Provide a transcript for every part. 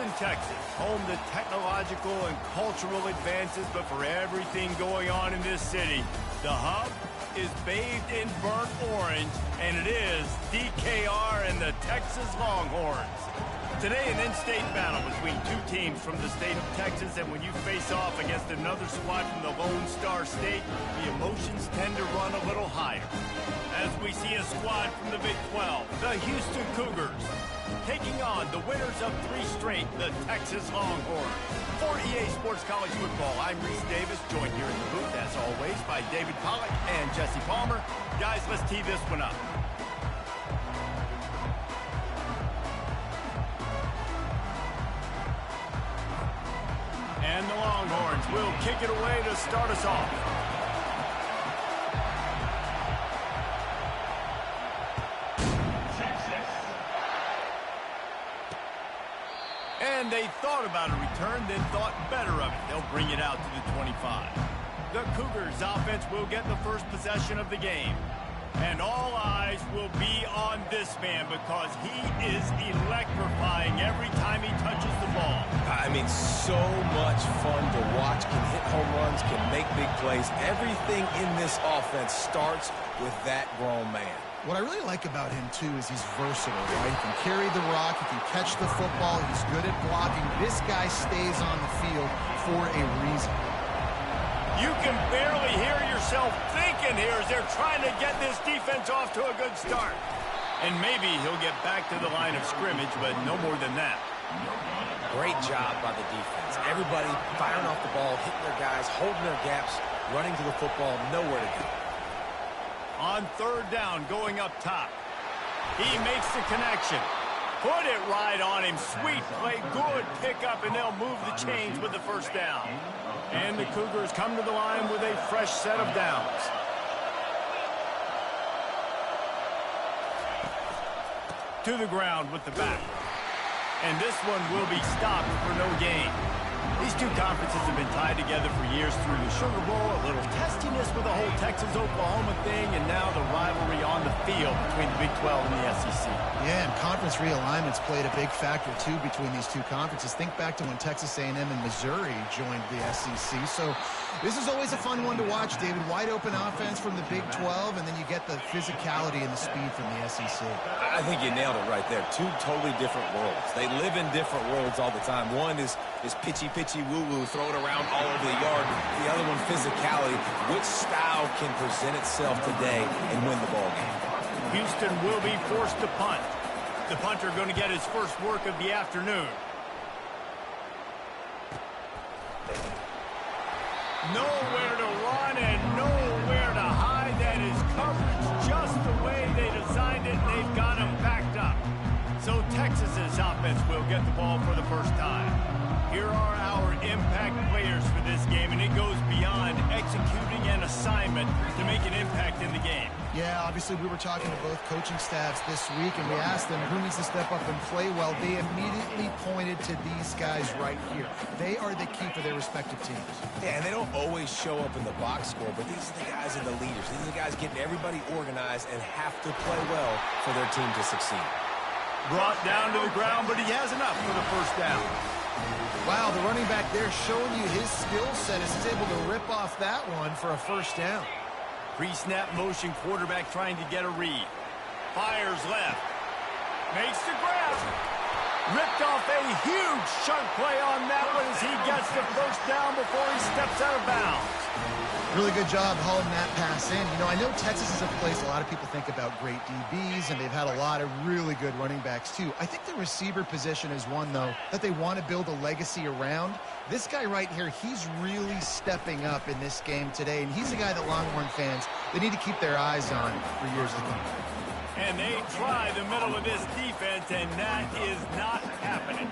Houston, Texas, home to technological and cultural advances, but for everything going on in this city, the hub is bathed in burnt orange, and it is DKR and the Texas Longhorns. Today, an in-state battle between two teams from the state of Texas, and when you face off against another squad from the Lone Star State, the emotions tend to run a little higher. As we see a squad from the Big 12, the Houston Cougars, taking on the winners of 3 straight, the Texas Longhorns. For EA Sports College Football, I'm Reese Davis, joined here in the booth, as always, by David Pollack and Jesse Palmer. Guys, let's tee this one up. And the Longhorns will kick it away to start us off. And they thought about a return, then thought better of it. They'll bring it out to the 25. The Cougars offense will get the first possession of the game. And all eyes will be on this man because he is electrifying every time he touches the ball. I mean, so much fun to watch. Can hit home runs, can make big plays. Everything in this offense starts with that grown man. What I really like about him, too, is he's versatile, right? He can carry the rock, he can catch the football, he's good at blocking. This guy stays on the field for a reason. You can barely hear yourself thinking here as they're trying to get this defense off to a good start. And maybe he'll get back to the line of scrimmage, but no more than that. Great job by the defense. Everybody firing off the ball, hitting their guys, holding their gaps, running to the football, nowhere to go. On third down, going up top. He makes the connection. Put it right on him. Sweet play, good pickup, and they'll move the chains with the first down. And the Cougars come to the line with a fresh set of downs. To the ground with the back. And this one will be stopped for no gain. These two conferences have been tied together for years through the Sugar Bowl, a little testiness with the whole Texas-Oklahoma thing, and now the rivalry on the field between the Big 12 and the SEC. Yeah, and conference realignments played a big factor, too, between these two conferences. Think back to when Texas A&M and Missouri joined the SEC. So this is always a fun one to watch, David. Wide open offense from the Big 12, and then you get the physicality and the speed from the SEC. I think you nailed it right there. Two totally different worlds. They live in different worlds all the time. One is pitchy woo-woo, throw it around all over the yard. The other one, physicality. Which style can present itself today and win the ball game? Houston will be forced to punt. The punter going to get his first work of the afternoon. Nowhere to run and nowhere to hide. That is coverage just the way they designed it, and they've got him backed up. So Texas's offense will get the ball for the first time. Here are our impact players for this game, and it goes beyond executing an assignment to make an impact in the game. Yeah, obviously we were talking to both coaching staffs this week, and we asked them who needs to step up and play well. They immediately pointed to these guys right here. They are the key for their respective teams. Yeah, and they don't always show up in the box score, but these are the guys and the leaders. These are the guys getting everybody organized and have to play well for their team to succeed. Brought down to the ground, but he has enough for the first down. Wow, the running back there showing you his skill set as he's able to rip off that one for a first down. Pre-snap motion, quarterback trying to get a read. Fires left. Makes the grab. Ripped off a huge chunk play on that one as he gets the first down before he steps out of bounds. Really good job hauling that pass in. You know, I know Texas is a place a lot of people think about great DBs, and they've had a lot of really good running backs, too. I think the receiver position is one, though, that they want to build a legacy around. This guy right here, he's really stepping up in this game today, and he's a guy that Longhorn fans, they need to keep their eyes on for years to come. And they try the middle of this defense, and that is not happening.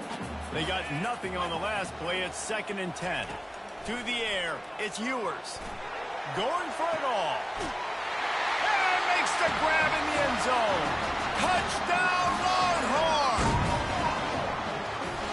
They got nothing on the last play. It's 2nd and 10. To the air, it's Ewers. Going for it all. And makes the grab in the end zone. Touchdown, Longhorn!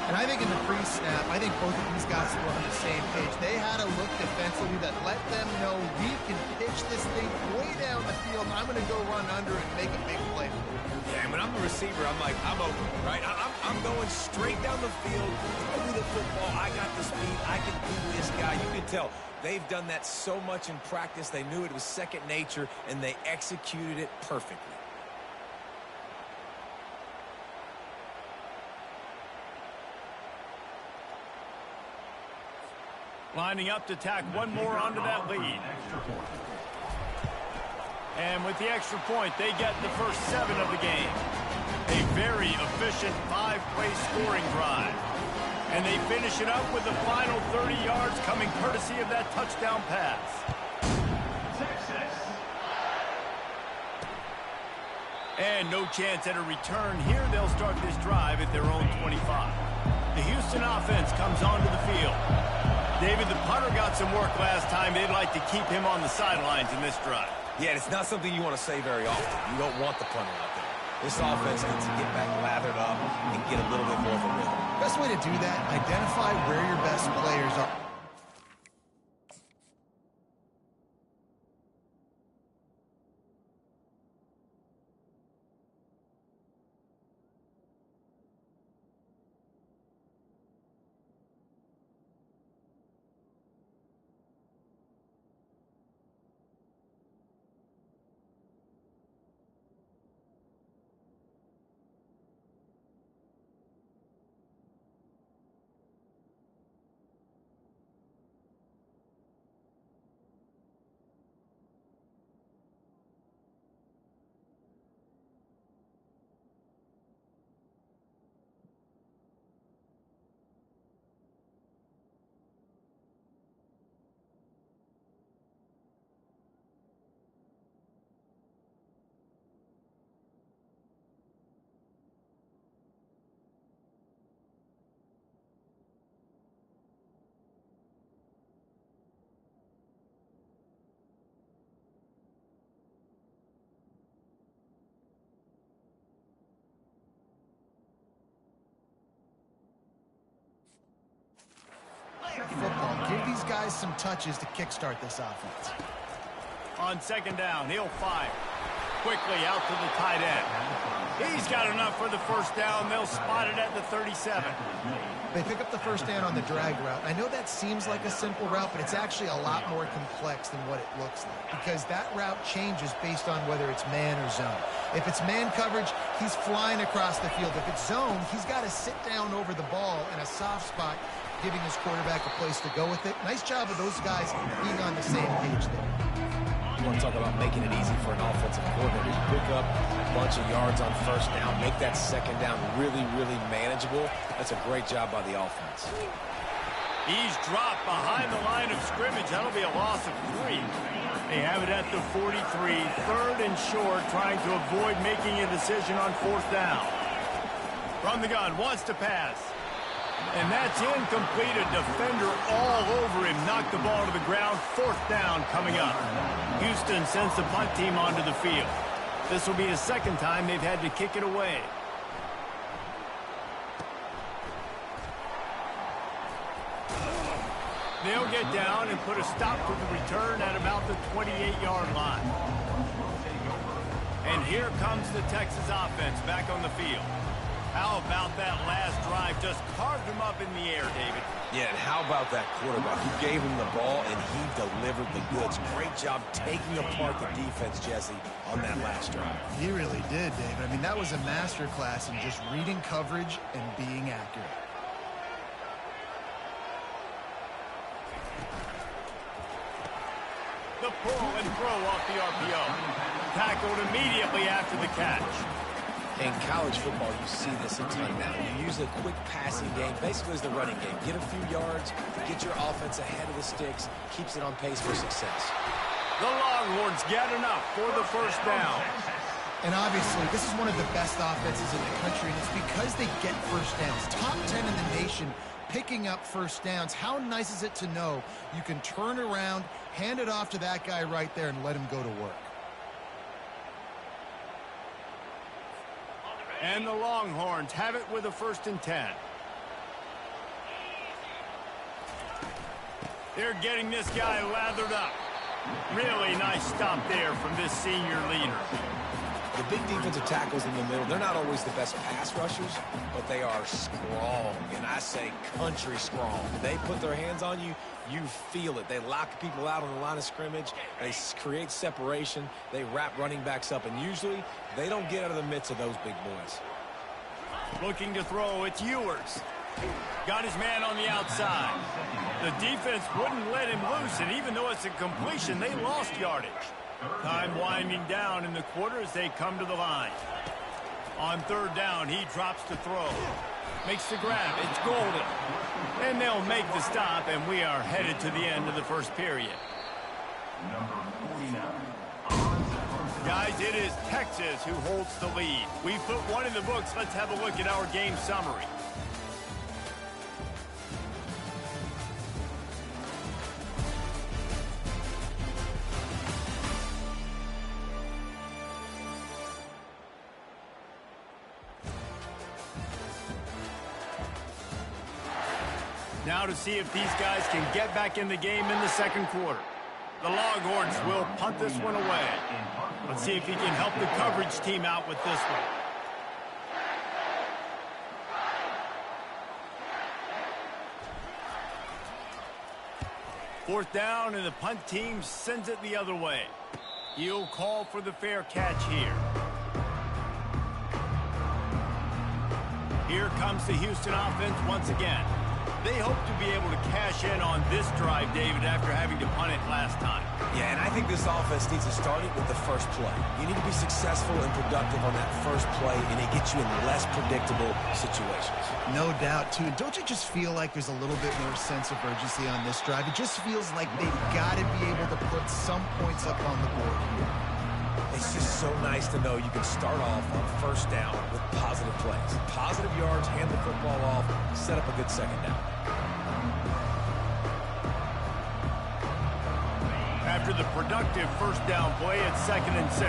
And And I think in the pre-snap, I think both of these guys were on the same page. They had a look defensively that let them know we can pitch this thing way down the field. I'm going to go run under and make a big play for it. Yeah, and when I'm the receiver, I'm like, I'm open, right? I'm going straight down the field. Throw me the football. I got the speed. I can beat this guy. You can tell they've done that so much in practice. They knew it was second nature, and they executed it perfectly. Lining up to tack one more onto that lead. And with the extra point, they get the first 7 of the game. A very efficient 5-play scoring drive. And they finish it up with the final 30 yards coming courtesy of that touchdown pass. And no chance at a return. Here they'll start this drive at their own 25. The Houston offense comes onto the field. David, the punter got some work last time. They'd like to keep him on the sidelines in this drive. Yeah, it's not something you want to say very often. You don't want the punter out there. This offense needs to get back lathered up and get a little bit more of a rhythm. Best way to do that, identify where your best players are. Football. Give these guys some touches to kickstart this offense. On second down, he'll fire. Quickly out to the tight end. He's got enough for the first down. They'll spot it at the 37. They pick up the first down on the drag route. I know that seems like a simple route, but it's actually a lot more complex than what it looks like because that route changes based on whether it's man or zone. If it's man coverage, he's flying across the field. If it's zone, he's got to sit down over the ball in a soft spot, giving his quarterback a place to go with it. Nice job of those guys being on the same page there. You want to talk about making it easy for an offensive coordinator. You pick up a bunch of yards on first down, make that second down really, really manageable. That's a great job by the offense. He's dropped behind the line of scrimmage. That'll be a loss of 3. They have it at the 43, third and short, trying to avoid making a decision on fourth down. From the gun, wants to pass. And that's incomplete. A defender all over him. Knocked the ball to the ground. Fourth down coming up. Houston sends the punt team onto the field. This will be the second time they've had to kick it away. They'll get down and put a stop to the return at about the 28-yard line. And here comes the Texas offense back on the field. How about that last drive? Just carved him up in the air, David. Yeah, and how about that quarterback? Who gave him the ball, and he delivered the goods. Great job taking apart the defense, Jesse, on that last drive. He really did, David. I mean, that was a masterclass in just reading coverage and being accurate. The pull and throw off the RPO. Tackled immediately after the catch. In college football, you see this a ton now. You use a quick passing game, basically as the running game. Get a few yards, get your offense ahead of the sticks, keeps it on pace for success. The Longhorns get enough for the first down. And obviously, this is one of the best offenses in the country, and it's because they get first downs. Top 10 in the nation picking up first downs. How nice is it to know you can turn around, hand it off to that guy right there, and let him go to work. And the Longhorns have it with a 1st and 10. They're getting this guy lathered up. Really nice stop there from this senior leader. The big defensive tackles in the middle, they're not always the best pass rushers, but they are strong, and I say country strong. They put their hands on you, you feel it. They lock people out on the line of scrimmage. They create separation. They wrap running backs up, and usually they don't get out of the midst of those big boys. Looking to throw, it's Ewers. Got his man on the outside. The defense wouldn't let him loose, and even though it's a completion, they lost yardage. Time winding down in the quarter as they come to the line. On third down, he drops to throw. Makes the grab. It's golden. And they'll make the stop, and we are headed to the end of the first period. Guys, it is Texas who holds the lead. We put one in the books. Let's have a look at our game summary. Now to see if these guys can get back in the game in the second quarter. The Longhorns will punt this one away. Let's see if he can help the coverage team out with this one. Fourth down, and the punt team sends it the other way. He'll call for the fair catch here. Here comes the Houston offense once again. They hope to be able to cash in on this drive, David, after having to punt it last time. Yeah, and I think this offense needs to start it with the first play. You need to be successful and productive on that first play, and it gets you in less predictable situations. No doubt, too. Don't you just feel like there's a little bit more sense of urgency on this drive? It just feels like they've got to be able to put some points up on the board here. It's just so nice to know you can start off on first down with positive plays. Positive yards, hand the football off, set up a good second down. After the productive first down play, it's 2nd and 6.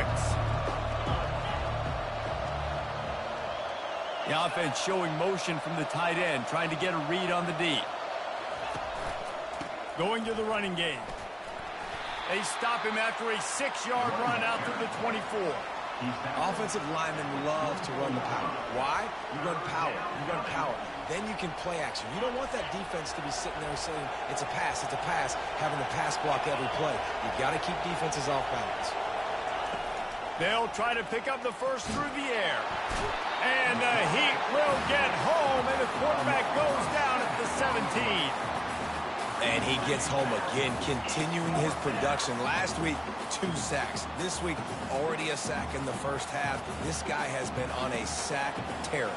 The offense showing motion from the tight end, trying to get a read on the D. Going to the running game. They stop him after a 6-yard run out to the 24. Offensive linemen love to run the power. Why? You run power. You run power. Then you can play action. You don't want that defense to be sitting there saying, it's a pass, having to pass block every play. You've got to keep defenses off balance. They'll try to pick up the first through the air. And the Heat will get home, and the quarterback goes down at the 17. And he gets home again, continuing his production. Last week, 2 sacks. This week, already a sack in the first half. This guy has been on a sack terror.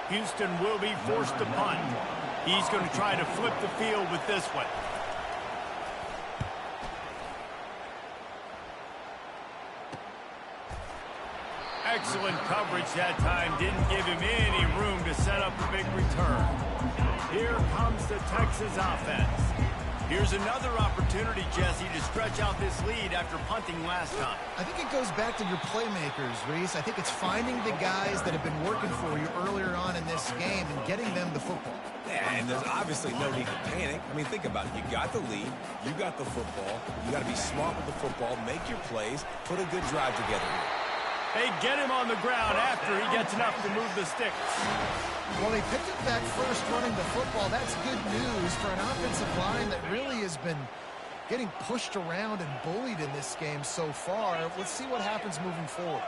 Houston will be forced to punt. He's going to try to flip the field with this one. Excellent coverage that time. Didn't give him any room to set up a big return. Here comes the Texas offense. Here's another opportunity, Jesse, to stretch out this lead after punting last time. I think it goes back to your playmakers, Reese. I think it's finding the guys that have been working for you earlier on in this game and getting them the football. Yeah, and there's obviously no need to panic. I mean, think about it. You got the lead. You got the football. You got to be smart with the football. Make your plays. Put a good drive together here. They get him on the ground after he gets enough to move the sticks. Well, they picked up that first running the football. That's good news for an offensive line that really has been getting pushed around and bullied in this game so far. Let's see what happens moving forward.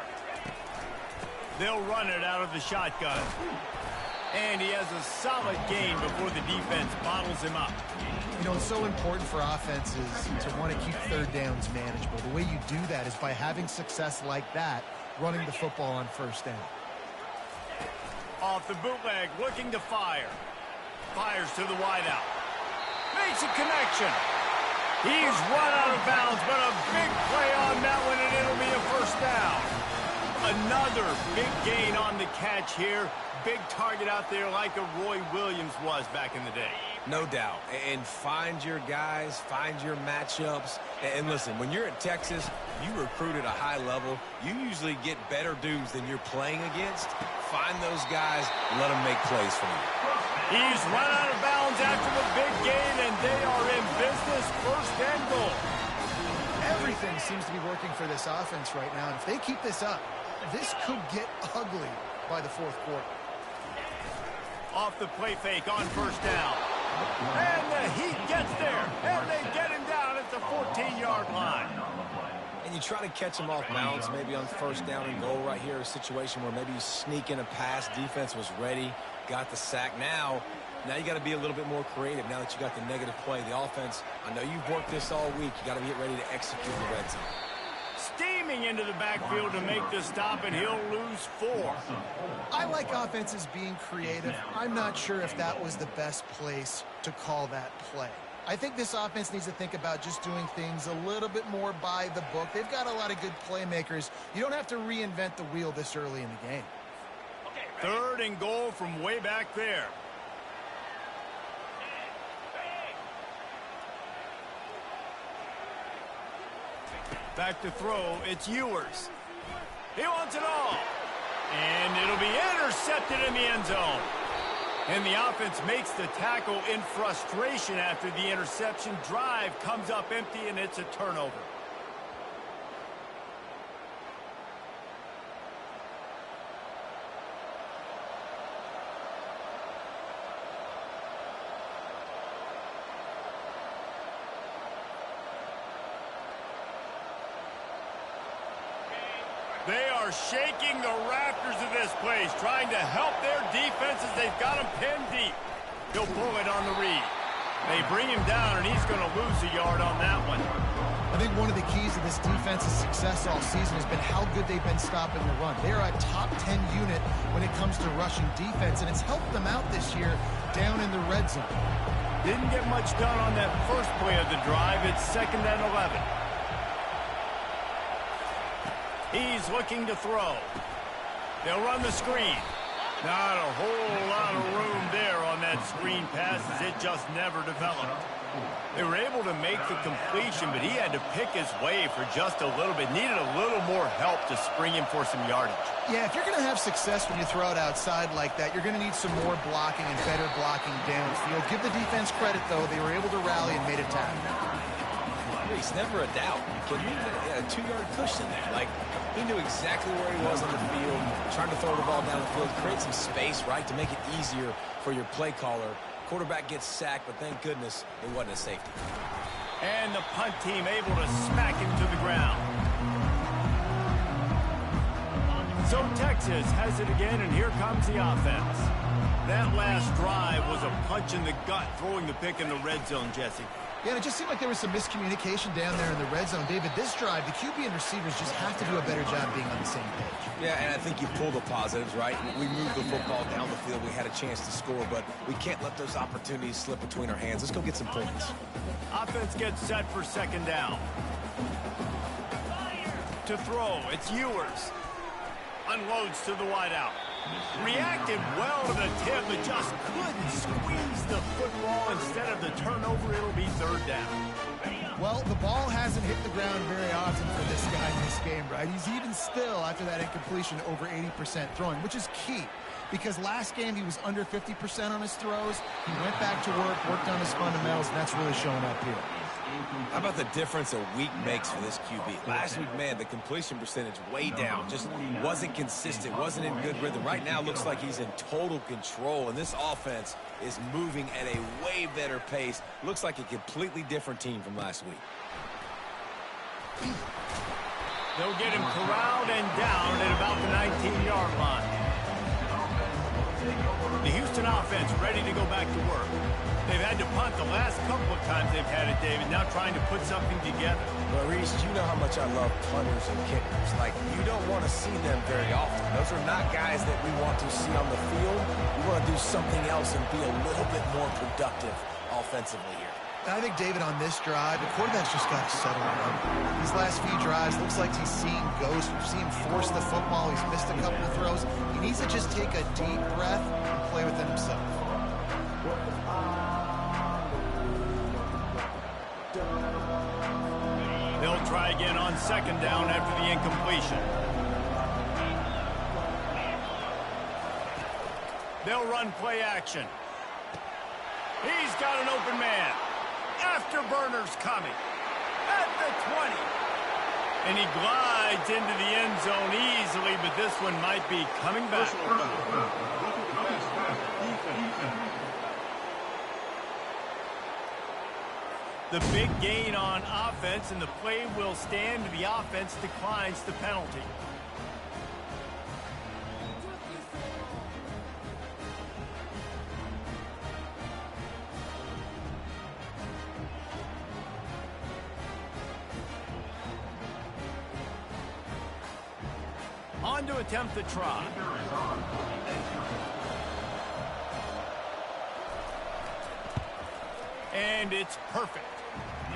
They'll run it out of the shotgun. And he has a solid gain before the defense bottles him up. You know, it's so important for offenses to want to keep third downs manageable. The way you do that is by having success like that, running the football on first down. Off the bootleg, looking to fire. Fires to the wideout. Makes a connection. He's run out of bounds, but a big play on that one, and it'll be a first down. Another big gain on the catch here. Big target out there like a Roy Williams was back in the day. No doubt. And find your guys, find your matchups. And listen, when you're at Texas, you recruit at a high level. You usually get better dudes than you're playing against. Find those guys, let them make plays for you. He's run out of bounds. after the big gain, and they are in business, first and goal. Everything seems to be working for this offense right now, and if they keep this up, this could get ugly by the fourth quarter. Off the play fake on first down. And the Heat gets there, and they get him down at the 14-yard line. And you try to catch him off balance, maybe on first down and goal right here, a situation where maybe you sneak in a pass, defense was ready, got the sack. Now you got to be a little bit more creative now that you got the negative play. The offense, I know you've worked this all week. You got to get ready to execute the red zone. Steaming into the backfield to make the stop, and he'll lose 4. I like offenses being creative. I'm not sure if that was the best place to call that play. I think this offense needs to think about just doing things a little bit more by the book. They've got a lot of good playmakers. You don't have to reinvent the wheel this early in the game. Third and goal from way back there. Back to throw, it's Ewers. He wants it all. And it'll be intercepted in the end zone. And the offense makes the tackle in frustration after the interception. Drive comes up empty, and it's a turnover. They are shaking the rafters of this place, trying to help their defense as they've got him pinned deep. He'll pull it on the read. They bring him down, and he's going to lose a yard on that one. I think one of the keys to this defense's success all season has been how good they've been stopping the run. They're a top 10 unit when it comes to rushing defense, and it's helped them out this year down in the red zone. Didn't get much done on that first play of the drive. It's 2nd and 11. He's looking to throw. They'll run the screen. Not a whole lot of room there on that screen pass as it just never developed. They were able to make the completion, but he had to pick his way for just a little bit. Needed a little more help to spring him for some yardage. Yeah, if you're going to have success when you throw it outside like that, you're going to need some more blocking and better blocking downfield. Give the defense credit, though. They were able to rally and made a tackle. He's never a doubt. He had a 2-yard cushion there. Like, he knew exactly where he was on the field, trying to throw the ball down the field, create some space, right, to make it easier for your play caller. Quarterback gets sacked, but thank goodness it wasn't a safety. And the punt team able to smack him to the ground. So Texas has it again, and here comes the offense. That last drive was a punch in the gut, throwing the pick in the red zone, Jesse. Yeah, and it just seemed like there was some miscommunication down there in the red zone. David, this drive, the QB and receivers just have to do a better job being on the same page. Yeah, and I think you pull the positives, right? We moved the football down the field. We had a chance to score, but we can't let those opportunities slip between our hands. Let's go get some points. Offense gets set for 2nd down. To throw, it's Ewers. Unloads to the wideout. Reacted well to the tip, but just couldn't squeeze the football. Instead of the turnover, it'll be 3rd down. Well, the ball hasn't hit the ground very often for this guy in this game, right? He's even still, after that incompletion, over 80% throwing, which is key. Because last game, he was under 50% on his throws. He went back to work, worked on his fundamentals, and that's really showing up here. How about the difference a week makes for this QB? Last week, man, the completion percentage way down. Just wasn't consistent, wasn't in good rhythm. Right now, looks like he's in total control, and this offense is moving at a way better pace. Looks like a completely different team from last week. They'll get him corralled and down at about the 19-yard line. The Houston offense ready to go back to work. They've had to punt the last couple of times they've had it, David, now trying to put something together. Well, Reese, you know how much I love punters and kickers. Like, you don't want to see them very often. Those are not guys that we want to see on the field. We want to do something else and be a little bit more productive offensively here. I think, David, on this drive, the quarterback's just got to settle down. These last few drives, looks like he's seeing ghosts. We've seen him force the football. He's missed a couple of throws. He needs to just take a deep breath and play within himself. They'll try again on 2nd down after the incompletion. They'll run play action. He's got an open man. Afterburners coming. At the 20. And he glides into the end zone easily, but this one might be coming back. The big gain on offense, and the play will stand. The offense declines the penalty. On to attempt the try. And it's perfect.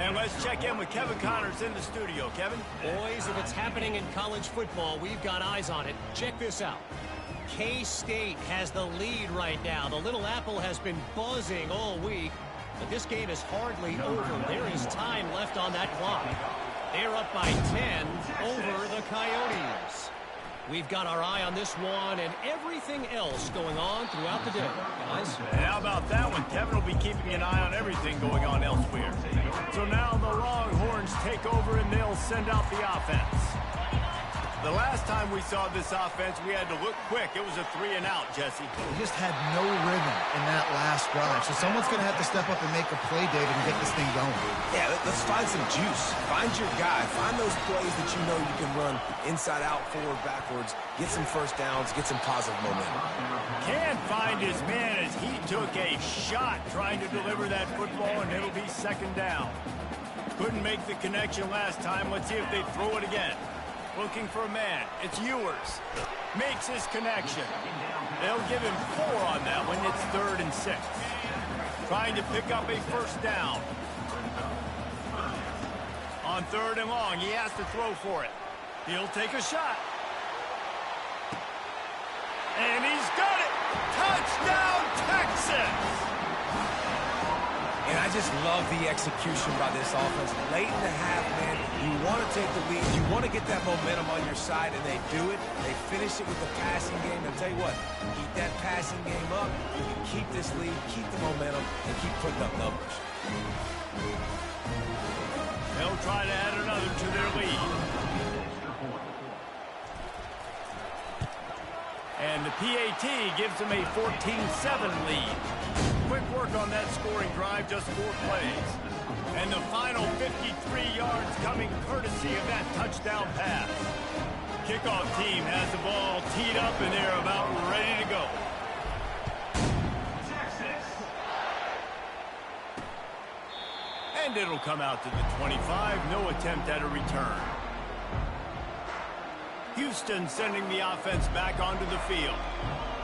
And let's check in with Kevin Connors in the studio. Kevin? Boys, if it's happening in college football, we've got eyes on it. Check this out. K-State has the lead right now. The Little Apple has been buzzing all week, but this game is hardly over. There is time left on that clock. They're up by 10 over the Coyotes. We've got our eye on this one and everything else going on throughout the day, guys. How about that one? Kevin will be keeping an eye on everything going on elsewhere. So now the Longhorns take over and they'll send out the offense. The last time we saw this offense, we had to look quick. It was a 3-and-out, Jesse. He just had no rhythm in that last drive. So someone's going to have to step up and make a play, David, and get this thing going. Yeah, let's find some juice. Find your guy. Find those plays that you know you can run inside out, forward, backwards. Get some first downs. Get some positive momentum. Can't find his man as he took a shot trying to deliver that football, and it'll be second down. Couldn't make the connection last time. Let's see if they throw it again. Looking for a man. It's Ewers. Makes his connection. They'll give him 4 on that one. It's 3rd and 6. Trying to pick up a first down. On 3rd and long, he has to throw for it. He'll take a shot. And he's got it. Touchdown, Texas! And I just love the execution by this offense. Late in the half, man, you want to take the lead. You want to get that momentum on your side, and they do it. They finish it with the passing game. And I'll tell you what, keep that passing game up. You can keep this lead, keep the momentum, and keep putting up numbers. They'll try to add another to their lead. And the PAT gives them a 14-7 lead. Quick work on that scoring drive, just 4 plays. And the final 53 yards coming courtesy of that touchdown pass. Kickoff team has the ball teed up, and they're about ready to go. And it'll come out to the 25. No attempt at a return. Houston sending the offense back onto the field.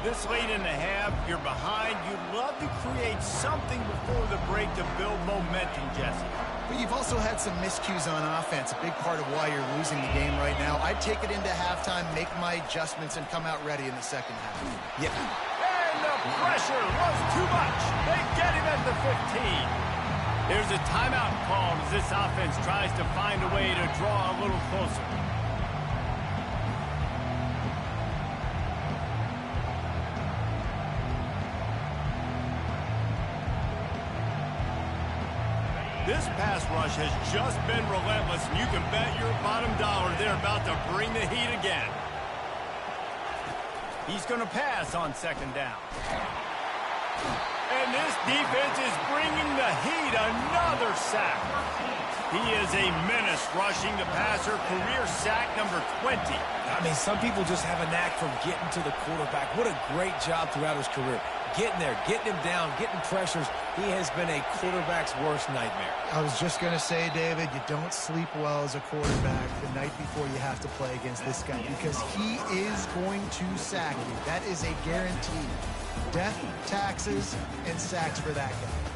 This late in the half, you're behind. You'd love to create something before the break to build momentum, Jesse. But you've also had some miscues on offense, a big part of why you're losing the game right now. I'd take it into halftime, make my adjustments, and come out ready in the second half. Yeah. And the pressure was too much. They get him at the 15. There's a timeout called as this offense tries to find a way to draw a little closer. This pass rush has just been relentless, and you can bet your bottom dollar they're about to bring the heat again. He's going to pass on second down. And this defense is bringing the heat. Another sack. He is a menace rushing the passer. Career sack number 20. I mean, some people just have a knack for getting to the quarterback. What a great job throughout his career. Getting there, getting him down, getting pressures. He has been a quarterback's worst nightmare. I was just going to say, David, you don't sleep well as a quarterback the night before you have to play against this guy because he is going to sack you. That is a guarantee. Death, taxes, and sacks for that guy.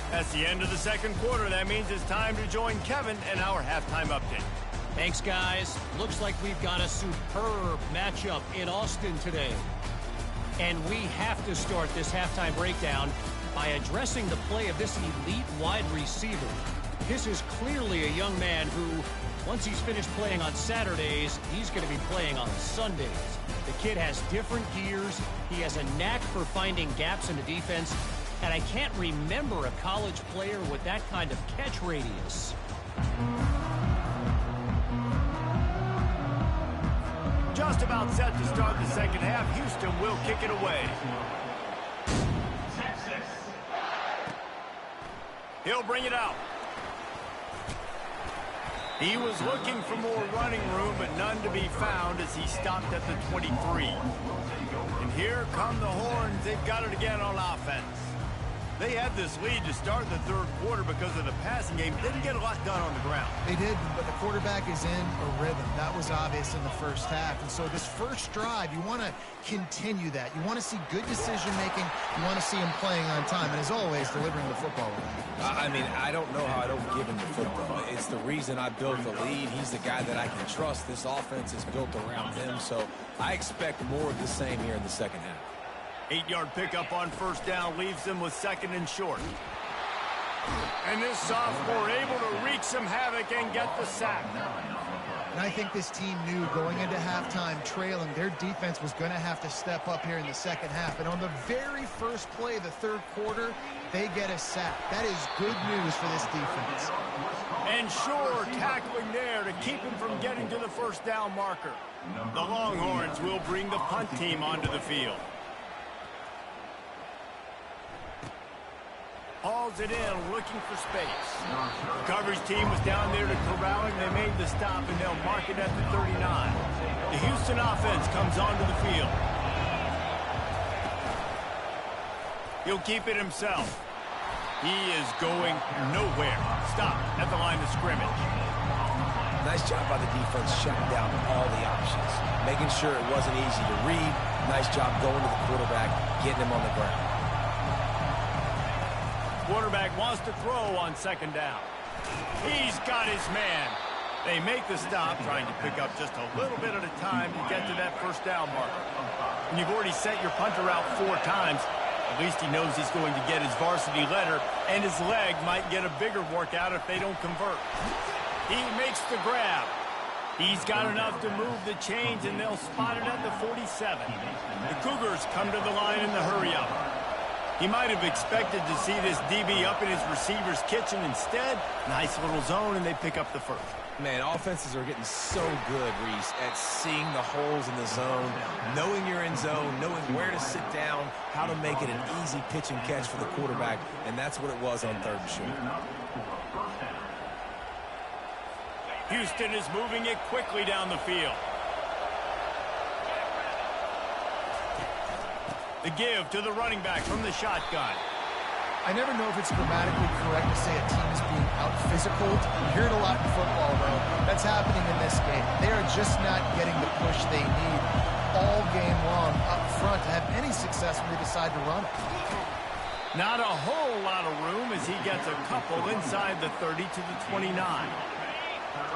That's the end of the second quarter. That means it's time to join Kevin and our halftime update. Thanks, guys. Looks like we've got a superb matchup in Austin today. And we have to start this halftime breakdown by addressing the play of this elite wide receiver. This is clearly a young man who, once he's finished playing on Saturdays, he's going to be playing on Sundays. The kid has different gears. He has a knack for finding gaps in the defense. And I can't remember a college player with that kind of catch radius. Just about set to start the second half. Houston will kick it away. He'll bring it out. He was looking for more running room, but none to be found as he stopped at the 23. And here come the Horns. They've got it again on offense. They had this lead to start the third quarter because of the passing game. Didn't get a lot done on the ground. They did, but the quarterback is in a rhythm. That was obvious in the first half. And so this first drive, you want to continue that. You want to see good decision-making. You want to see him playing on time. And as always, delivering the football. I mean, I don't know how I don't give him the football. It's the reason I built the lead. He's the guy that I can trust. This offense is built around him. So I expect more of the same here in the second half. 8-yard pickup on first down leaves them with second and short. And this sophomore able to wreak some havoc and get the sack. And I think this team knew going into halftime trailing, their defense was going to have to step up here in the second half. And on the very first play of the third quarter, they get a sack. That is good news for this defense. And sure, tackling there to keep him from getting to the first down marker. The Longhorns will bring the punt team onto the field. Hauls it in, looking for space. The coverage team was down there to corral him. They made the stop, and they'll mark it at the 39. The Houston offense comes onto the field. He'll keep it himself. He is going nowhere. Stop at the line of scrimmage. Nice job by the defense shutting down all the options. Making sure it wasn't easy to read. Nice job going to the quarterback, getting him on the ground. Quarterback wants to throw on second down. He's got his man. They make the stop, trying to pick up just a little bit at a time to get to that first down marker. And you've already set your punter out 4 times. At least he knows he's going to get his varsity letter, and his leg might get a bigger workout if they don't convert. He makes the grab. He's got enough to move the chains, and they'll spot it at the 47. The Cougars come to the line in the hurry-up. He might have expected to see this DB up in his receiver's kitchen. Instead, nice little zone, and they pick up the first. Man, offenses are getting so good, Reese, at seeing the holes in the zone, knowing you're in zone, knowing where to sit down, how to make it an easy pitch and catch for the quarterback, and that's what it was on third and short. Houston is moving it quickly down the field. The give to the running back from the shotgun. I never know if it's grammatically correct to say a team is being out-physical. You hear it a lot in football, though. That's happening in this game. They are just not getting the push they need all game long up front to have any success when they decide to run it. Not a whole lot of room as he gets a couple inside the 30 to the 29.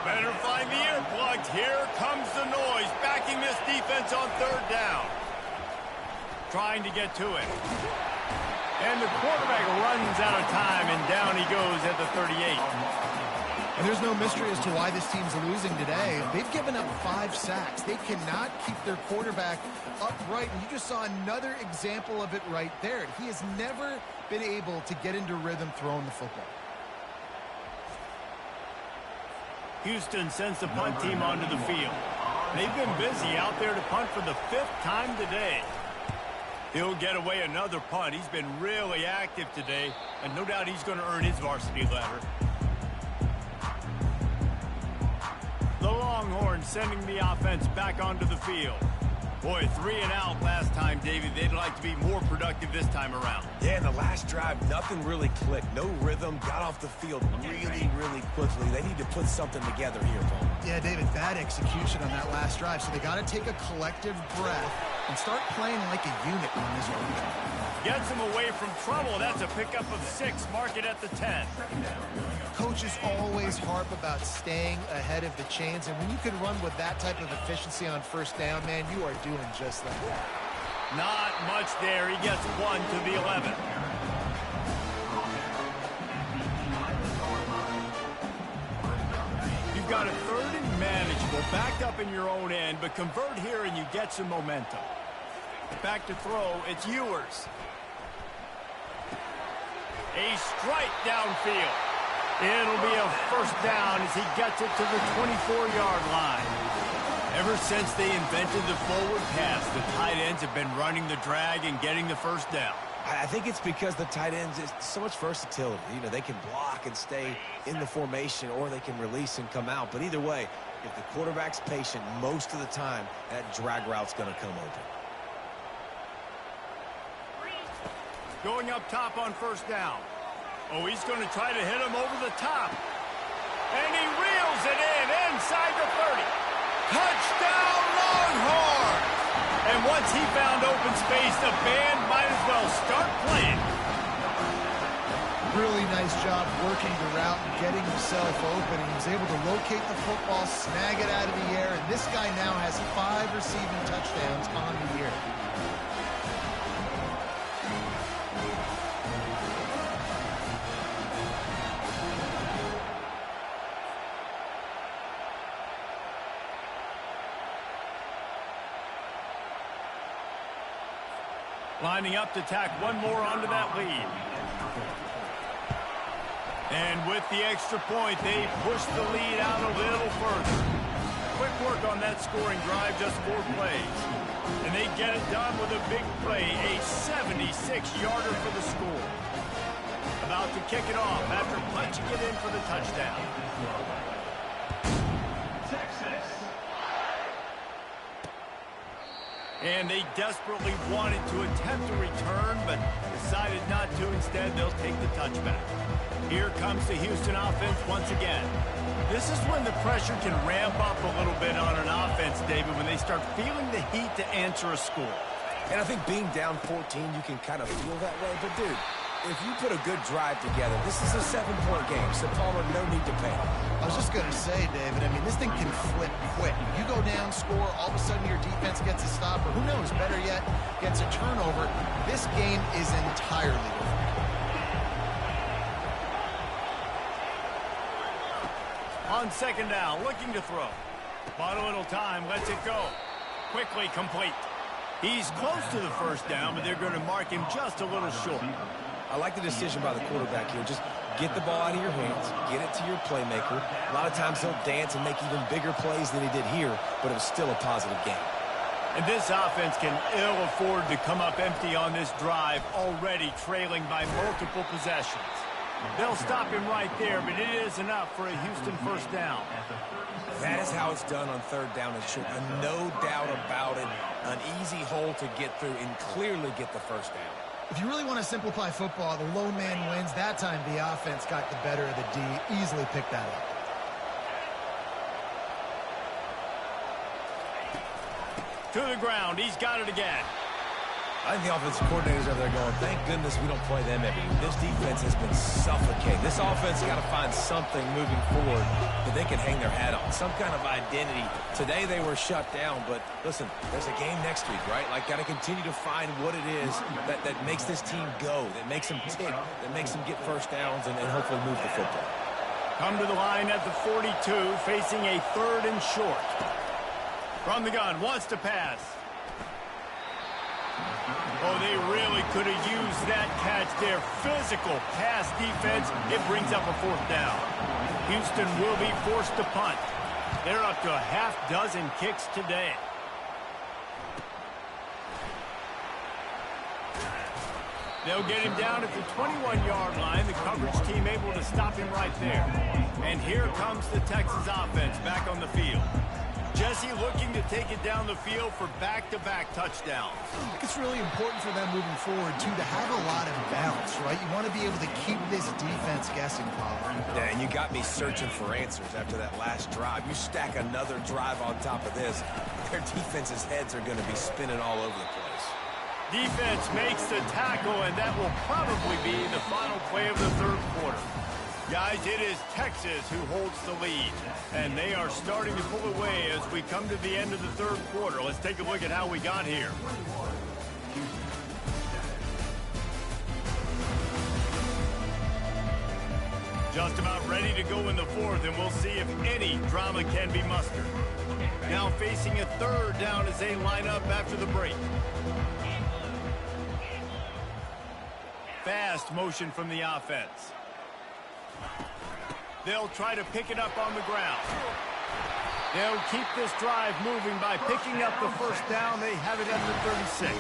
Better find the earplugs. Here comes the noise, backing this defense on third down. Trying to get to it. And the quarterback runs out of time, and down he goes at the 38. And there's no mystery as to why this team's losing today. They've given up 5 sacks. They cannot keep their quarterback upright, and you just saw another example of it right there. He has never been able to get into rhythm throwing the football. Houston sends the punt team onto the field. They've been busy out there to punt for the 5th time today. He'll get away another punt. He's been really active today, and no doubt he's going to earn his varsity letter. The Longhorns sending the offense back onto the field. Boy, 3 and out last time, David. They'd like to be more productive this time around. Yeah, in the last drive, nothing really clicked. No rhythm, got off the field really, really quickly. They need to put something together here, Paul. Yeah, David, bad execution on that last drive. So they got to take a collective breath and start playing like a unit on this one. Gets him away from trouble. That's a pickup of 6. Mark it at the 10. Coaches always harp about staying ahead of the chains, and when you can run with that type of efficiency on first down, man, you are doing just that. Not much there. He gets 1 to the 11. You've got a 3rd and manageable, backed up in your own end, but convert here and you get some momentum. Back to throw, it's Ewers. A strike downfield. It'll be a first down as he gets it to the 24-yard line. Ever since they invented the forward pass, the tight ends have been running the drag and getting the first down. I think it's because the tight ends is so much versatility. You know, they can block and stay in the formation, or they can release and come out. But either way, if the quarterback's patient most of the time, that drag route's going to come open. Going up top on first down. Oh, he's going to try to hit him over the top. And he reels it in inside the 30. Touchdown, Longhorns! And once he found open space, the band might as well start playing. Really nice job working the route and getting himself open. He was able to locate the football, snag it out of the air, and this guy now has 5 receiving touchdowns on the year. Lining up to tack one more onto that lead. And with the extra point, they push the lead out a little further. Quick work on that scoring drive, just 4 plays. And they get it done with a big play, a 76-yarder for the score. About to kick it off after punching it in for the touchdown. And they desperately wanted to attempt a return, but decided not to. Instead, they'll take the touchback. Here comes the Houston offense once again. This is when the pressure can ramp up a little bit on an offense, David, when they start feeling the heat to answer a score. And I think being down 14, you can kind of feel that way. But, dude, if you put a good drive together, this is a 7-point game, so Palmer, no need to panic. I was just going to say, David, I mean, this thing can flip quick. You go down, score, all of a sudden your defense gets a stop, or who knows, better yet, gets a turnover. This game is entirely different. On second down, looking to throw. Bought a little time, lets it go. Quickly complete. He's close to the first down, but they're going to mark him just a little short. I like the decision by the quarterback here. Just get the ball out of your hands, get it to your playmaker. A lot of times he'll dance and make even bigger plays than he did here, but it was still a positive game. And this offense can ill afford to come up empty on this drive, already trailing by multiple possessions. They'll stop him right there, but it is enough for a Houston first down. That is how it's done on third down and short. And no doubt about it, an easy hole to get through and clearly get the first down. If you really want to simplify football, the lone man wins. That time the offense got the better of the D. Easily picked that up. To the ground. He's got it again. I think the offensive coordinators over there going, thank goodness we don't play them every week. This defense has been suffocating. This offense has got to find something moving forward that they can hang their hat on, some kind of identity. Today they were shut down, but listen, there's a game next week, right? Like, got to continue to find what it is that makes this team go, that makes them tick, that makes them get first downs and hopefully move the football. Come to the line at the 42, facing a 3rd and short. From the gun, wants to pass. Oh, they really could have used that catch there. Physical pass defense. It brings up a 4th down. Houston will be forced to punt. They're up to a half-dozen kicks today. They'll get him down at the 21-yard line. The coverage team able to stop him right there. And here comes the Texas offense back on the field. Jesse looking to take it down the field for back-to-back touchdowns. I think it's really important for them moving forward, too, to have a lot of balance, right? You want to be able to keep this defense guessing, Paul. Yeah, and you got me searching for answers after that last drive. You stack another drive on top of this, their defense's heads are going to be spinning all over the place. Defense makes the tackle, and that will probably be the final play of the 3rd quarter. Guys, it is Texas who holds the lead, and they are starting to pull away as we come to the end of the 3rd quarter. Let's take a look at how we got here. Just about ready to go in the 4th, and we'll see if any drama can be mustered. Now facing a 3rd down as they line up after the break. fast motion from the offense. They'll try to pick it up on the ground. They'll keep this drive moving by picking up the first down. They have it at the 36.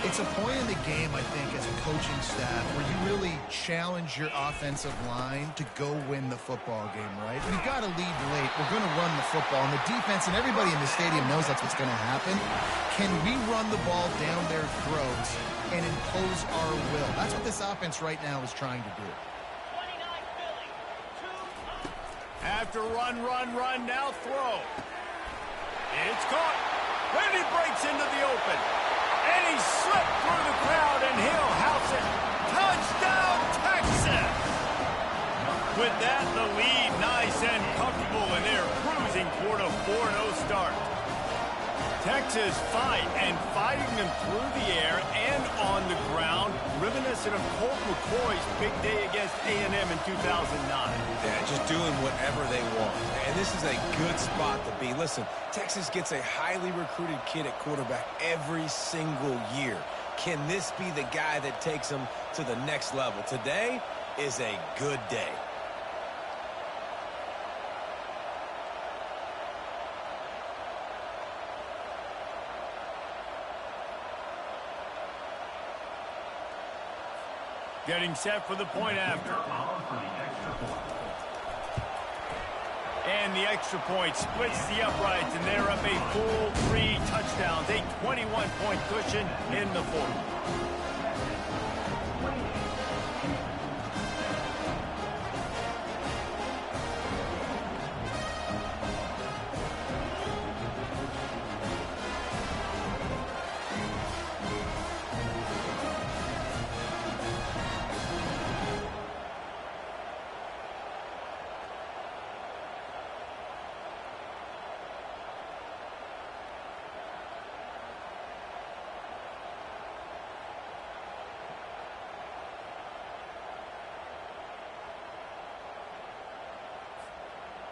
It's a point in the game, I think, as a coaching staff, where you really challenge your offensive line to go win the football game, right? We've got to lead late. We're going to run the football. And the defense and everybody in the stadium knows that's what's going to happen. Can we run the ball down their throats and impose our will? That's what this offense right now is trying to do. After run, now throw. It's caught. And he breaks into the open. And he slipped through the crowd, and he'll house it. Touchdown, Texas! With that, the lead nice and comfortable, and they're cruising toward a 4-0 start. Texas fighting them through the air and on the ground, reminiscent of Colt McCoy's big day against A&M in 2009. Yeah, just doing whatever they want. And this is a good spot to be. Listen, Texas gets a highly recruited kid at quarterback every single year. Can this be the guy that takes them to the next level? Today is a good day. Getting set for the point after. And the extra point splits the uprights, and they're up a full 3 touchdowns, a 21-point cushion in the fourth.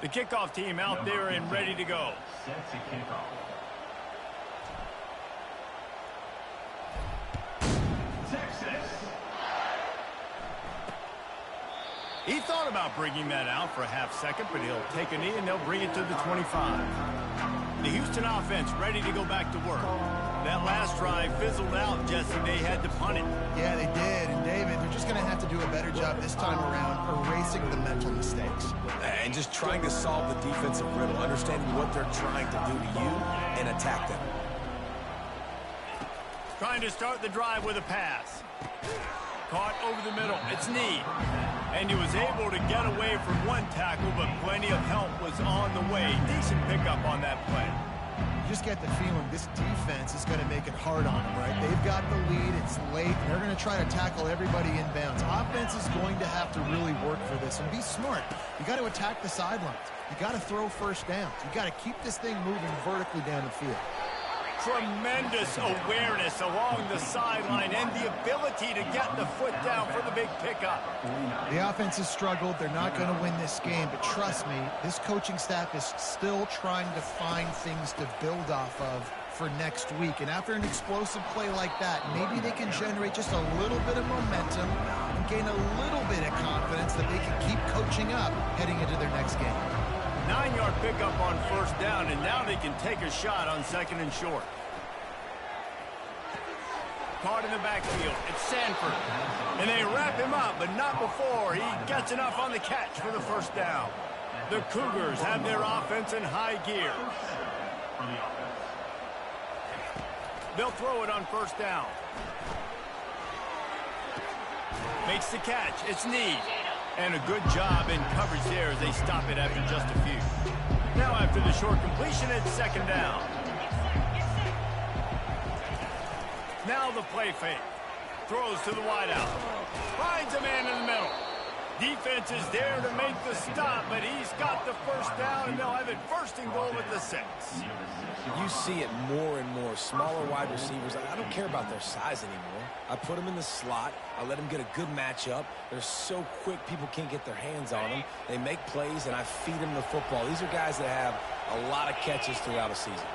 The kickoff team out there and ready to go. Set to kickoff. Texas. He thought about bringing that out for a half second, but he'll take a knee and they'll bring it to the 25. The Houston offense ready to go back to work. That last drive fizzled out, Jesse. They had to punt it. Yeah, they did. And, David, they're just going to have to do a better job this time around erasing the mental mistakes. And just trying to solve the defensive riddle, understanding what they're trying to do to you and attack them. Trying to start the drive with a pass. Caught over the middle. It's Need. And he was able to get away from one tackle, but plenty of help was on the way. Decent pickup on that play. You just get the feeling this defense is going to make it hard on them, right? They've got the lead. It's late. They're going to try to tackle everybody inbounds. Offense is going to have to really work for this and be smart. You got to attack the sidelines. You got to throw first downs. You got to keep this thing moving vertically down the field. Tremendous awareness along the sideline and the ability to get the foot down for the big pickup. The offense has struggled. They're not going to win this game, but trust me, this coaching staff is still trying to find things to build off of for next week. And after an explosive play like that, maybe they can generate just a little bit of momentum and gain a little bit of confidence that they can keep coaching up heading into their next game. 9-yard pickup on first down, and now they can take a shot on second and short. Caught in the backfield. It's Sanford. And they wrap him up, but not before he gets enough on the catch for the first down. The Cougars have their offense in high gear. They'll throw it on first down. Makes the catch. It's Need. And a good job in coverage there as they stop it after just a few. Now after the short completion, it's second down. Now the play fake. Throws to the wideout. Finds a man in the middle. Defense is there to make the stop, but he's got the first down, and they'll have it first and goal at the 6. You see it more and more. Smaller wide receivers. I don't care about their size anymore. I put them in the slot. I let them get a good matchup. They're so quick, people can't get their hands on them. They make plays, and I feed them the football. These are guys that have a lot of catches throughout a season.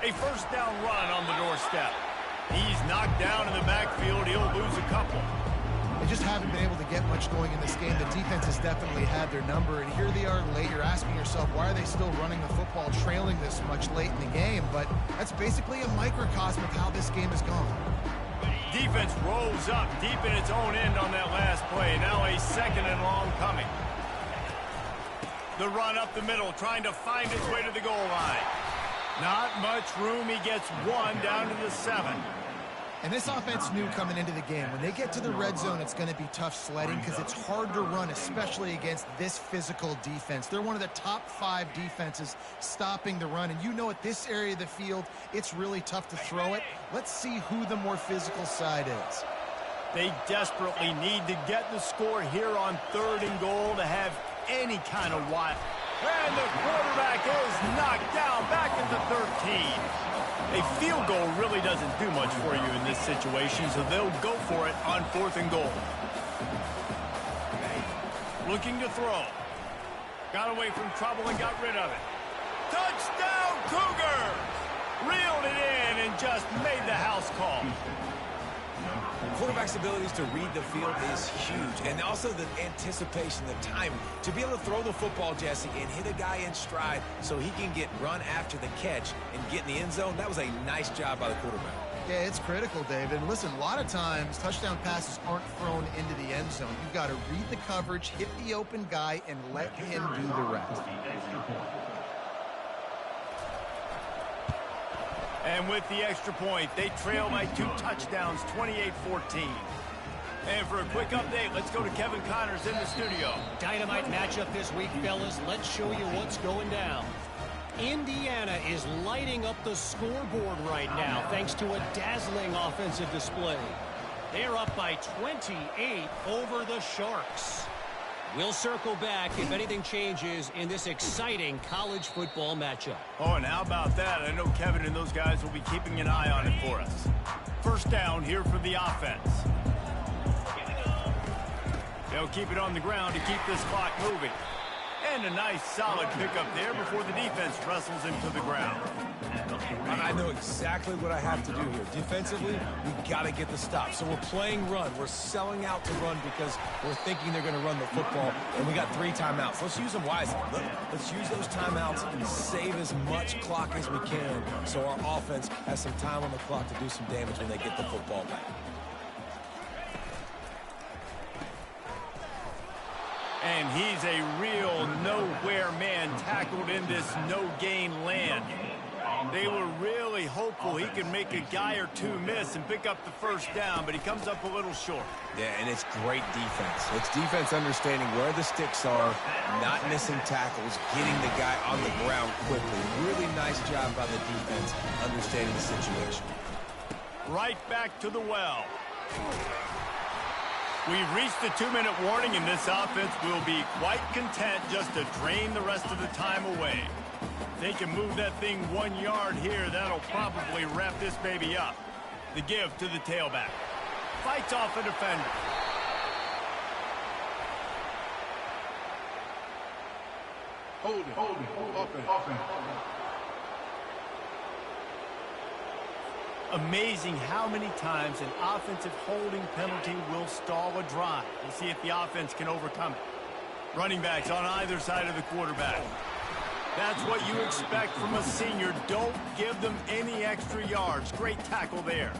A first down run on the doorstep. He's knocked down in the backfield. He'll lose a couple. They just haven't been able to get much going in this game. The defense has definitely had their number, and here they are late. You're asking yourself, why are they still running the football, trailing this much late in the game? But that's basically a microcosm of how this game has gone. Defense rolls up deep in its own end on that last play. Now a 2nd and long coming. The run up the middle, trying to find its way to the goal line. Not much room. He gets 1 down to the 7. And this offense knew coming into the game, when they get to the red zone, it's going to be tough sledding because it's hard to run, especially against this physical defense. They're one of the top 5 defenses stopping the run. And you know, at this area of the field, it's really tough to throw it. Let's see who the more physical side is. They desperately need to get the score here on 3rd and goal to have any kind of wild. And the quarterback is knocked down back at the 13. A field goal really doesn't do much for you in this situation, so they'll go for it on 4th and goal. Looking to throw. Got away from trouble and got rid of it. Touchdown, Cougars! Reeled it in and just made the house call. Quarterback's abilities to read the field is huge, and also the anticipation, the time to be able to throw the football, Jesse, and hit a guy in stride so he can get run after the catch and get in the end zone. That was a nice job by the quarterback. Yeah, it's critical, David. And listen, a lot of times touchdown passes aren't thrown into the end zone. You've got to read the coverage, hit the open guy, and let him do the rest. And with the extra point, they trail by 2 touchdowns, 28-14. And for a quick update, let's go to Kevin Connors in the studio. Dynamite matchup this week, fellas. Let's show you what's going down. Indiana is lighting up the scoreboard right now thanks to a dazzling offensive display. They're up by 28 over the Sharks. We'll circle back if anything changes in this exciting college football matchup. Oh, and how about that? I know Kevin and those guys will be keeping an eye on it for us. First down here for the offense. They'll keep it on the ground to keep this clock moving. And a nice solid pickup there before the defense wrestles him to the ground. I know exactly what I have to do here. Defensively, we got to get the stop. So we're playing run. We're selling out to run because we're thinking they're going to run the football, and we got 3 timeouts. Let's use them wisely. Let's use those timeouts and save as much clock as we can so our offense has some time on the clock to do some damage when they get the football back. And he's a real nowhere man tackled in this no-gain land. They were really hopeful he could make a guy or 2 miss and pick up the first down, but he comes up a little short. Yeah, and it's great defense. It's defense understanding where the sticks are, not missing tackles, getting the guy on the ground quickly. Really nice job by the defense understanding the situation. Right back to the well. We've reached the 2-minute warning, and this offense will be quite content just to drain the rest of the time away. If they can move that thing 1 yard here, that'll probably wrap this baby up. The give to the tailback. Fights off a defender. Hold it, offense. Amazing how many times an offensive holding penalty will stall a drive. We'll see if the offense can overcome it. Running backs on either side of the quarterback. That's what you expect from a senior. Don't give them any extra yards. Great tackle there.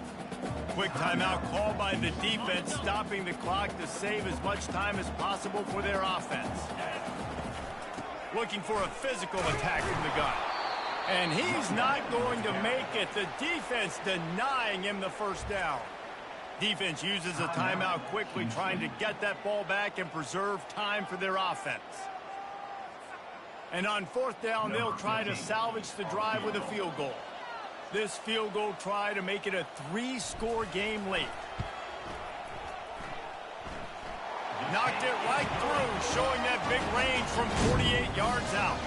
Quick timeout called by the defense, stopping the clock to save as much time as possible for their offense. Looking for a physical attack from the gun. And he's not going to make it. The defense denying him the first down. Defense uses a timeout quickly, trying to get that ball back and preserve time for their offense. And on 4th down, they'll try to salvage the drive with a field goal. This field goal try to make it a 3-score game late. Knocked it right through, showing that big range from 48 yards out.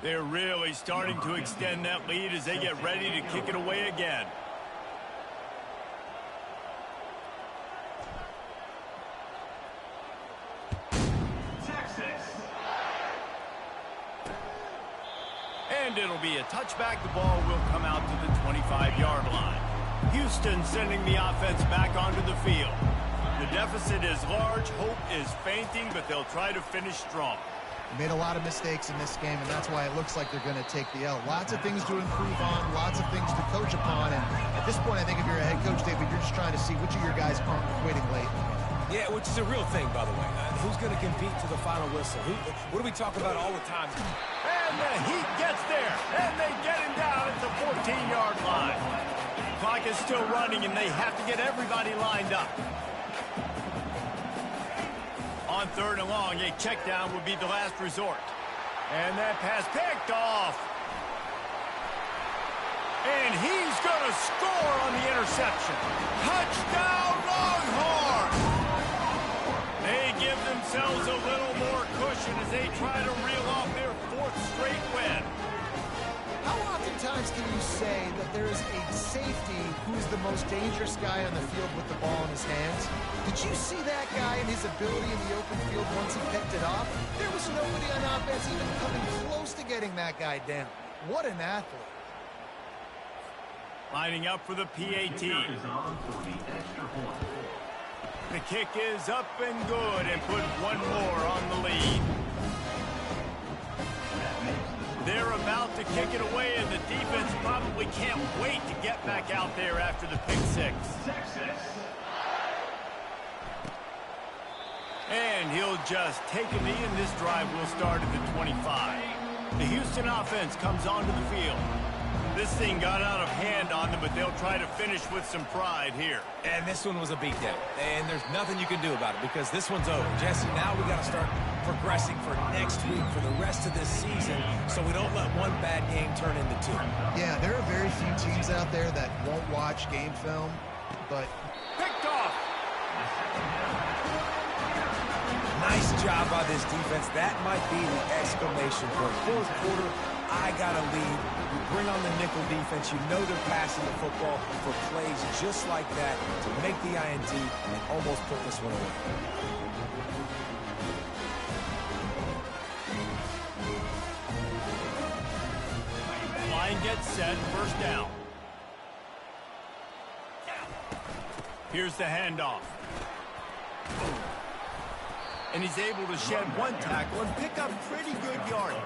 They're really starting to extend that lead as they get ready to kick it away again. And it'll be a touchback. The ball will come out to the 25-yard line. Houston sending the offense back onto the field. The deficit is large. Hope is fainting, but they'll try to finish strong. Made a lot of mistakes in this game, and that's why it looks like they're going to take the L. Lots of things to improve on, lots of things to coach upon, and at this point, I think if you're a head coach, David, you're just trying to see which of your guys aren't quitting late. Yeah, which is a real thing, by the way. Who's going to compete to the final whistle? What do we talk about all the time? And the Heat gets there, and they get him down at the 14-yard line. Clock is still running, and they have to get everybody lined up. On 3rd and long, a check down would be the last resort. And that pass picked off. And he's going to score on the interception. Touchdown, Longhorns! They give themselves a little more cushion as they try to reel off their 4th straight win. How oftentimes can you say that there is a safety who's the most dangerous guy on the field with the ball in his hands? Did you see that guy and his ability in the open field once he picked it off? There was nobody on offense even coming close to getting that guy down. What an athlete. Lining up for the PAT. The kick is up and good and put one more on the lead. They're about to kick it away, and the defense probably can't wait to get back out there after the pick six. And he'll just take a knee, and this drive will start at the 25. The Houston offense comes onto the field. This thing got out of hand on them, but they'll try to finish with some pride here. And this one was a beatdown. And there's nothing you can do about it because this one's over. Jesse, now we got to start progressing for next week, for the rest of this season, so we don't let one bad game turn into 2. Yeah, there are very few teams out there that won't watch game film, but... Picked off! Nice job by this defense. That might be the exclamation point. 4th quarter, I got a lead. You bring on the nickel defense. You know they're passing the football for plays just like that to make the INT and almost put this one away. Line gets set, 1st down. Here's the handoff. And he's able to shed one tackle and pick up pretty good yardage.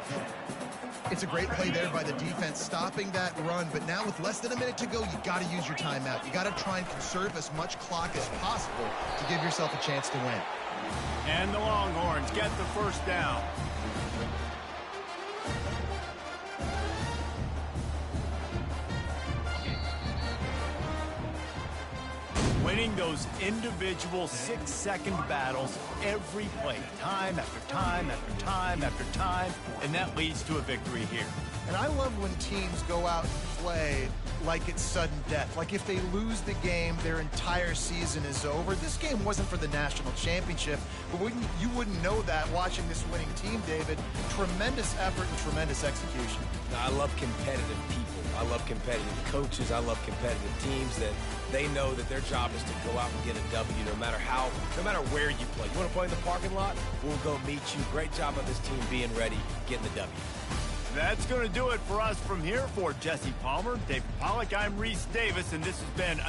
It's a great play there by the defense, stopping that run. But now with less than a minute to go, you got to use your timeout. You got to try and conserve as much clock as possible to give yourself a chance to win. And the Longhorns get the 1st down. Winning those individual 6-second battles every play, time after time after time after time, and that leads to a victory here. And I love when teams go out and play like it's sudden death. Like if they lose the game, their entire season is over. This game wasn't for the national championship, but you wouldn't know that watching this winning team, David. Tremendous effort and tremendous execution. I love competitive people. I love competitive coaches. I love competitive teams that they know that their job is to go out and get a W no matter where you play. You want to play in the parking lot? We'll go meet you. Great job of this team being ready, getting the W. That's going to do it for us from here. For Jesse Palmer, David Pollack, I'm Reese Davis, and this has been